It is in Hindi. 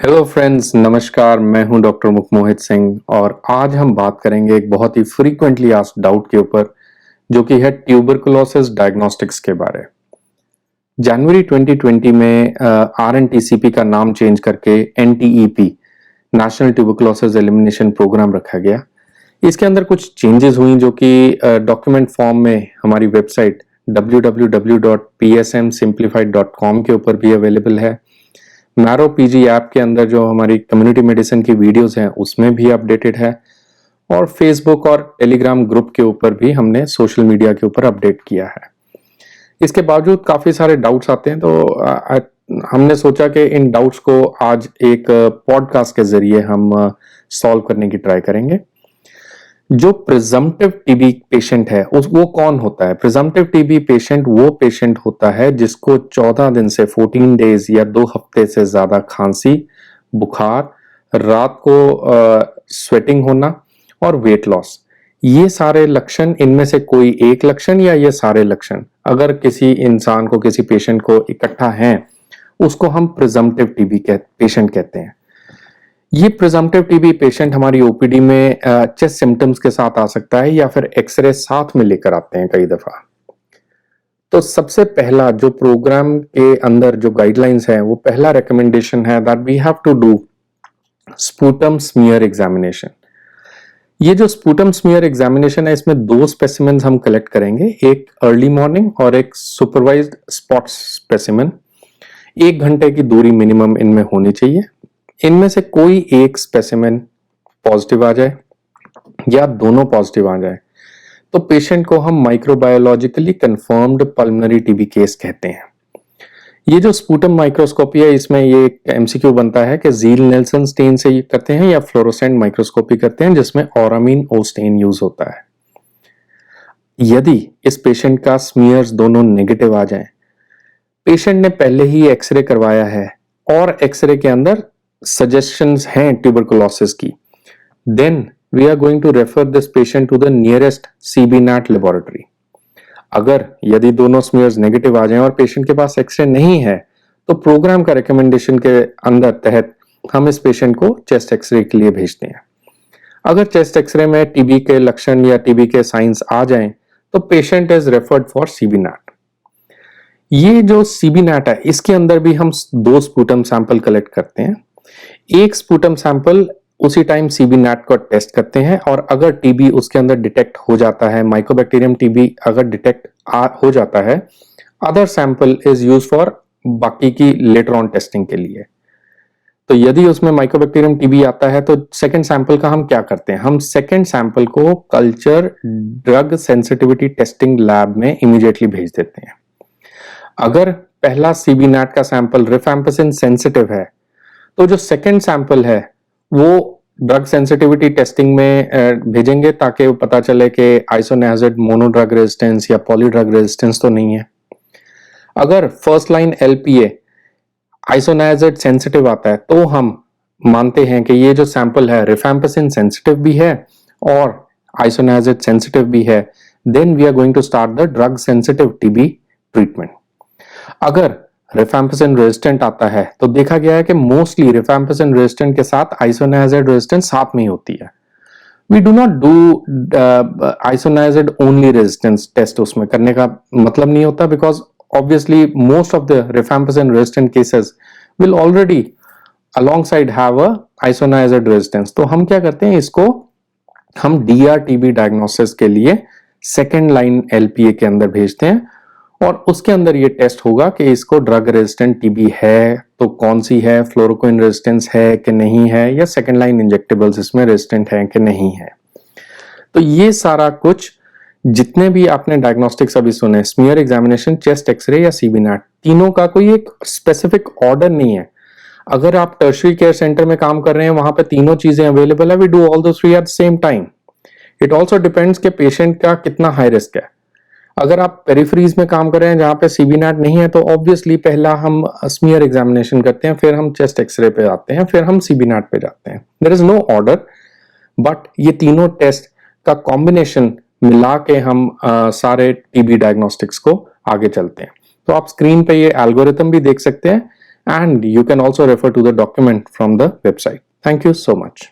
हेलो फ्रेंड्स, नमस्कार। मैं हूं डॉक्टर मुखमोहित सिंह और आज हम बात करेंगे एक बहुत ही फ्रीक्वेंटली आस्क्ड डाउट के ऊपर, जो कि है ट्यूबरकुलोसिस डायग्नोस्टिक्स के बारे। जनवरी 2020 में आरएनटीसीपी का नाम चेंज करके NTEP, national tuberculosis elimination programme रखा गया। इसके अंदर कुछ चेंजेस हुई जो कि डॉक्यूमेंट फॉर्म में हमारी वेबसाइट www.psmsimplified.com के ऊपर भी अवेलेबल है। मैरो पीजी ऐप के अंदर जो हमारी कम्युनिटी मेडिसिन की वीडियोस हैं उसमें भी अपडेटेड है, और फेसबुक और टेलीग्राम ग्रुप के ऊपर भी हमने सोशल मीडिया के ऊपर अपडेट किया है। इसके बावजूद काफी सारे डाउट्स आते हैं, तो हमने सोचा कि इन डाउट्स को आज एक पॉडकास्ट के जरिए हम सॉल्व करने की ट्राई करेंगे। जो प्रिजम्पटिव टीबी पेशेंट है वो कौन होता है? प्रिजम्पटिव टीबी पेशेंट वो पेशेंट होता है जिसको 14 दिन से 14 डेज या 2 हफ्ते से ज्यादा खांसी, बुखार, रात को स्वेटिंग होना और वेट लॉस। ये सारे लक्षण, इनमें से कोई एक लक्षण या ये सारे लक्षण अगर किसी इंसान को, किसी पेशेंट को इकट्ठा हैं, उसको हम प्रिजम्पटिव टीबी पेशेंट कहते हैं। ये प्रिजम्पटिव टीबी पेशेंट हमारी ओपीडी में चेस्ट सिम्टम्स के साथ आ सकता है या फिर एक्सरे साथ में लेकर आते हैं कई दफा। तो सबसे पहला जो प्रोग्राम के अंदर जो गाइडलाइंस है, वो पहला रिकमेंडेशन है that we have to do sputum smear examination. ये जो स्पूटम स्मीयर एग्जामिनेशन है, इसमें 2 स्पेसिमेंस हम कलेक्ट करेंगे, एक अर्ली मॉर्निंग और एक सुपरवाइज्ड स्पॉट स्पेसिमेन। 1 घंटे की दूरी मिनिमम इनमें होनी चाहिए। इनमें से कोई एक स्पेसिमेन पॉजिटिव आ जाए या दोनों पॉजिटिव आ जाए तो पेशेंट को हम माइक्रोबायोलॉजिकली कंफर्म्ड पल्मोनरी टीबी केस कहते हैं। ये जो स्पूटम माइक्रोस्कोपी है, इसमें ये एमसीक्यू बनता है कि ज़ील नेल्सन स्टेन से करते हैं या फ्लोरोसेंट माइक्रोस्कोपी करते हैं, जिसमें ऑरामीन ओ स्टेन यूज होता है। यदि इस पेशेंट का स्मीयर्स दोनों नेगेटिव आ जाएं, पेशेंट ने पहले ही एक्सरे करवाया है और एक्सरे के अंदर suggestions हैं ट्यूबरकुलोसिस की, then we are going to refer this patient to the nearest CBNAT laboratory। अगर यदि दोनों स्मीयर्स नेगेटिव आ जाएं और पेशेंट के पास एक्सरे नहीं है, तो प्रोग्राम का रिकमेंडेशन के अंदर तहत हम इस पेशेंट को चेस्ट एक्सरे के लिए भेजते हैं। अगर चेस्ट एक्सरे में टीबी के लक्षण या टीबी के साइंस आ जाएं, तो patient is referred for CBNAT। ये जो CBNAT है, इसके अंदर भी हम 2 स्पूटम सैंपल कलेक्ट करते हैं। एक स्पूटम सैंपल उसी टाइम CBNAT को टेस्ट करते हैं, और अगर टीबी उसके अंदर डिटेक्ट हो जाता है, माइकोबैक्टीरियम टीबी अगर डिटेक्ट हो जाता है, other sample is use for बाकी की लेटर ऑन टेस्टिंग के लिए। तो यदि उसमें माइकोबैक्टीरियम टीबी आता है तो सेकंड सैंपल का हम क्या करते हैं? हम सेकंड सैंपल को culture drug sensitivity testing lab में इमीडिएटली भेज देते हैं। अगर पहला CBNAT का सैंपल रिफैम्पिसिन सेंसिटिव है, तो जो सेकंड सैंपल है वो ड्रग सेंसिटिविटी टेस्टिंग में भेजेंगे, ताकि पता चले कि आइसोनियाजिड मोनोड्रग रेजिस्टेंस या पॉलीड्रग रेजिस्टेंस तो नहीं है। अगर first line LPA isoniazid sensitive आता है, तो हम मानते हैं कि ये जो सैंपल है रिफैम्पिसिन सेंसिटिव भी है और आइसोनियाजिड सेंसिटिव भी है, then we are going to start the drug sensitive TB treatment. अगर रिफैम्पिसिन रेजिस्टेंट आता है, तो देखा गया है कि मोस्टली रिफैम्पिसिन रेजिस्टेंट के साथ आइसोनियाजिड रेजिस्टेंस साथ में ही होती है। We do not do isoniazid only resistance test उसमें करने का मतलब नहीं होता, because obviously most of the rifampicin resistant cases will already alongside have a isoniazid resistance. तो हम क्या करते हैं, इसको हम DRTB डायग्नोसिस के लिए सेकेंड लाइन LPA के अंदर भेजते हैं, और उसके अंदर ये टेस्ट होगा कि इसको ड्रग रेजिस्टेंट टीबी है तो कौन सी है, फ्लोरोक्विन रेजिस्टेंस है कि नहीं है, या सेकेंड लाइन इंजेक्टेबल्स इसमें रेजिस्टेंट है कि नहीं है। तो ये सारा कुछ जितने भी आपने डायग्नोस्टिक्स अभी सुने, स्मीयर एग्जामिनेशन, चेस्ट एक्सरे या CBNAT, तीनों का कोई एक स्पेसिफिक ऑर्डर नहीं है। अगर आप टर्शियरी केयर सेंटर में काम कर रहे हैं, वहां पे तीनों चीजें अवेलेबल है, वी डू ऑल दो 3 at the same time. It also depends कि पेशेंट का कितना हाई रिस्क है। अगर आप पेरिफेरीज में काम कर रहे हैं जहां पे CBNAT नहीं है, तो ऑब्वियसली पहला हम स्मीयर एग्जामिनेशन करते हैं, फिर हम चेस्ट एक्सरे पे आते हैं, फिर हम CBNAT पे जाते हैं। There is no order, but ये तीनों टेस्ट का कॉम्बिनेशन मिला के हम सारे टीबी डायग्नोस्टिक्स को आगे चलते हैं। तो आप स्क्रीन पे ये एल्गोरिथम भी देख सकते हैं, and you can also refer to the document from the website. Thank you so much.